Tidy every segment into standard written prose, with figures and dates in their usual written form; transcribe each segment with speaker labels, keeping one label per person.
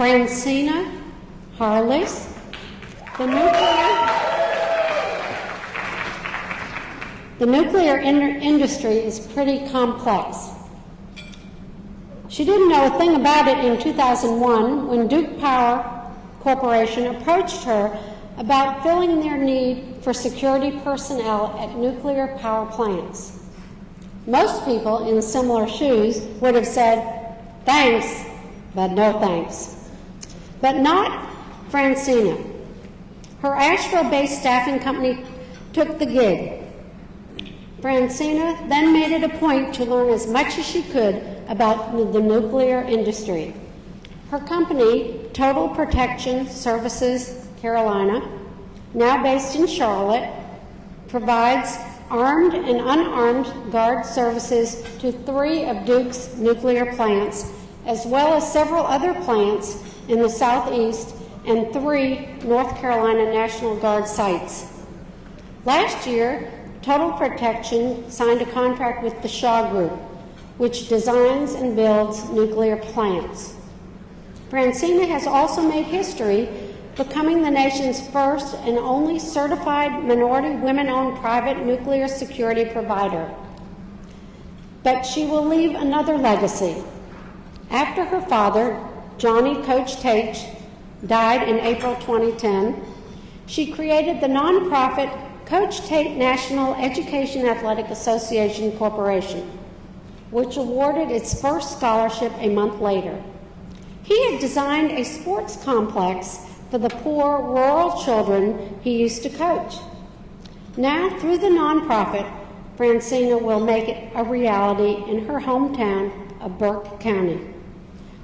Speaker 1: Francina, Harleys. The nuclear industry is pretty complex. She didn't know a thing about it in 2001 when Duke Power Corporation approached her about filling their need for security personnel at nuclear power plants. Most people in similar shoes would have said, thanks, but no thanks. But not Francina. Her Asheville-based staffing company took the gig. Francina then made it a point to learn as much as she could about the nuclear industry. Her company, Total Protection Services Carolina, now based in Charlotte, provides armed and unarmed guard services to 3 of Duke's nuclear plants, as well as several other plants in the Southeast and 3 North Carolina National Guard sites. Last year, Total Protection signed a contract with the Shaw Group, which designs and builds nuclear plants. Francina has also made history, becoming the nation's first and only certified minority women-owned private nuclear security provider. But she will leave another legacy. After her father, Johnny Coach Tate, died in April 2010, she created the nonprofit Coach Tate National Education Athletic Association Corporation, which awarded its first scholarship a month later. He had designed a sports complex for the poor rural children he used to coach. Now, through the nonprofit, Francina will make it a reality in her hometown of Burke County.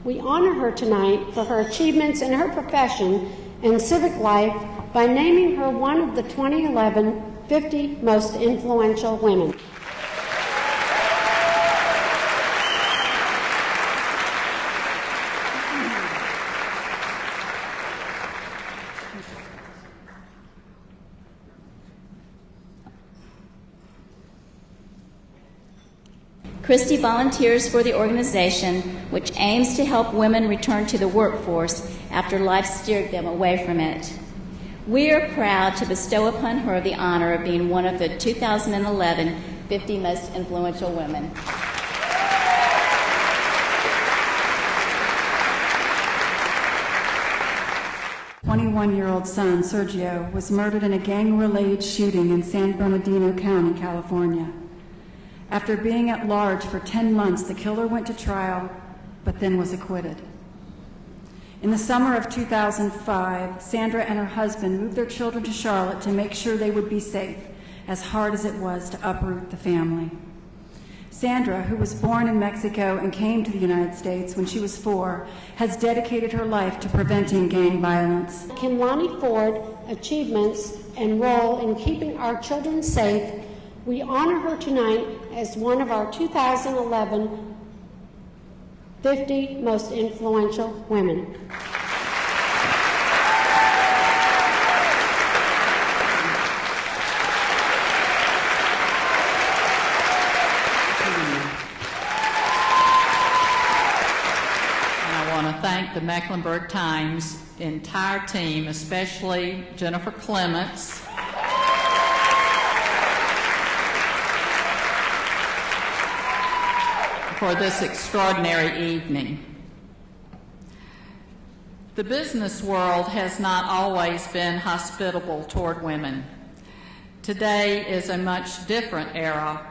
Speaker 1: We honor her tonight for her achievements in her profession and civic life by naming her one of the 2011 50 Most Influential Women.
Speaker 2: Christie volunteers for the organization, which aims to help women return to the workforce after life steered them away from it. We are proud to bestow upon her the honor of being one of the 2011 50 Most Influential Women.
Speaker 3: 21-year-old son, Sergio, was murdered in a gang-related shooting in San Bernardino County, California. After being at large for 10 months, the killer went to trial, but then was acquitted. In the summer of 2005, Sandra and her husband moved their children to Charlotte to make sure they would be safe, as hard as it was to uproot the family. Sandra, who was born in Mexico and came to the United States when she was 4, has dedicated her life to preventing gang violence.
Speaker 1: Kimlani Ford achievements and role in keeping our children safe, we honor her tonight as one of our 2011 50 Most Influential Women.
Speaker 4: Thank the Mecklenburg Times entire team, especially Jennifer Clements, for this extraordinary evening. The business world has not always been hospitable toward women. Today is a much different era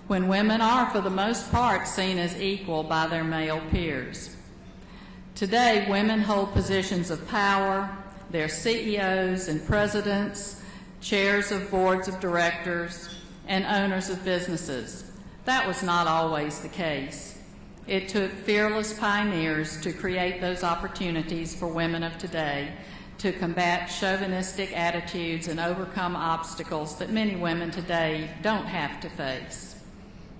Speaker 4: when women are, for the most part, seen as equal by their male peers. Today, women hold positions of power. They're CEOs and presidents, chairs of boards of directors, and owners of businesses. That was not always the case. It took fearless pioneers to create those opportunities for women of today to combat chauvinistic attitudes and overcome obstacles that many women today don't have to face.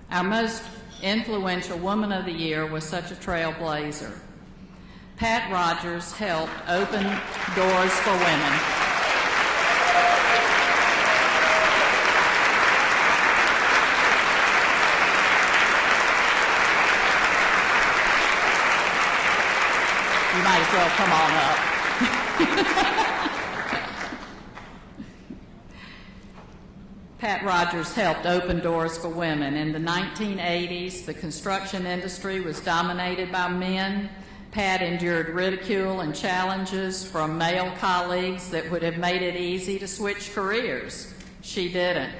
Speaker 4: Our most influential Woman of the Year was such a trailblazer. Pat Rogers helped open doors for women. You might might as well come on up. Pat Rogers helped open doors for women. In the 1980s, the construction industry was dominated by men. Pat endured ridicule and challenges from male colleagues that would have made it easy to switch careers. She didn't.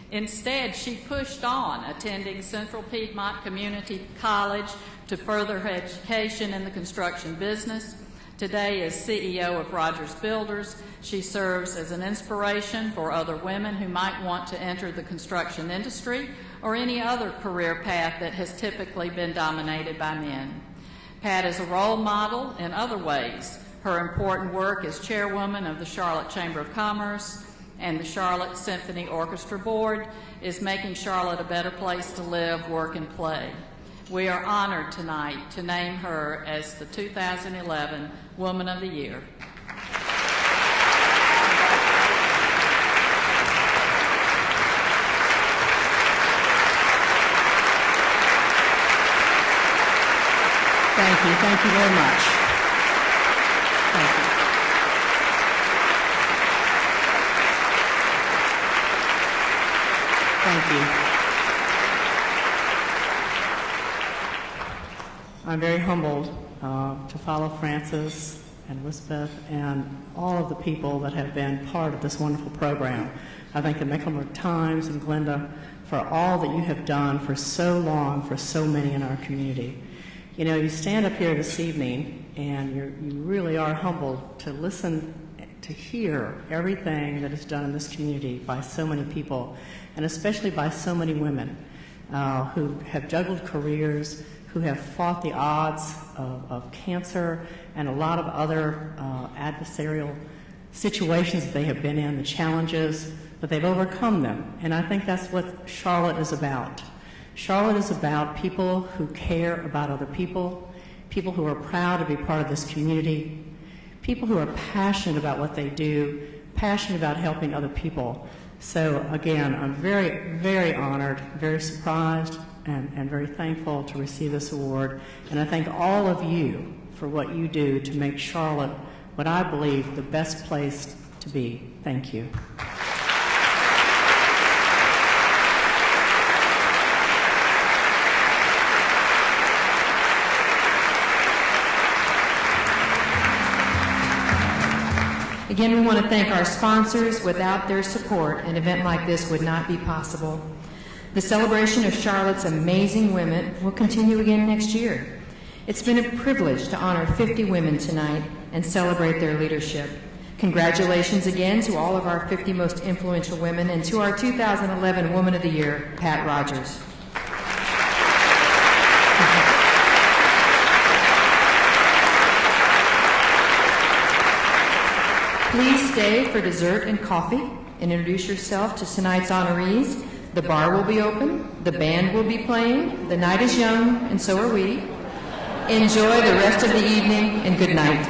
Speaker 4: Instead, she pushed on, attending Central Piedmont Community College to further her education in the construction business. Today, as CEO of Rogers Builders, she serves as an inspiration for other women who might want to enter the construction industry or any other career path that has typically been dominated by men. Pat is a role model in other ways. Her important work as chairwoman of the Charlotte Chamber of Commerce and the Charlotte Symphony Orchestra Board is making Charlotte a better place to live, work, and play. We are honored tonight to name her as the 2011 Woman of the Year.
Speaker 5: Thank you. Thank you very much. Thank you. Thank you. I'm very humbled to follow Frances and Elizabeth and all of the people that have been part of this wonderful program. I thank the Mecklenburg Times and Glenda for all that you have done for so long for so many in our community. You know, you stand up here this evening and you really are humbled to listen, to hear everything that is done in this community by so many people, and especially by so many women who have juggled careers, who have fought the odds of cancer and a lot of other adversarial situations that they have been in, the challenges, but they've overcome them. And I think that's what Charlotte is about. Charlotte is about people who care about other people, people who are proud to be part of this community, people who are passionate about what they do, passionate about helping other people. So again, I'm very, very honored, very surprised, and very thankful to receive this award. And I thank all of you for what you do to make Charlotte what I believe the best place to be. Thank you.
Speaker 6: Again, we want to thank our sponsors. Without their support, an event like this would not be possible. The celebration of Charlotte's amazing women will continue again next year. It's been a privilege to honor 50 women tonight and celebrate their leadership. Congratulations again to all of our 50 most influential women and to our 2011 Woman of the Year, Pat Rogers. Please stay for dessert and coffee and introduce yourself to tonight's honorees. The bar will be open, the band will be playing, the night is young, and so are we. Enjoy the rest of the evening, and good night.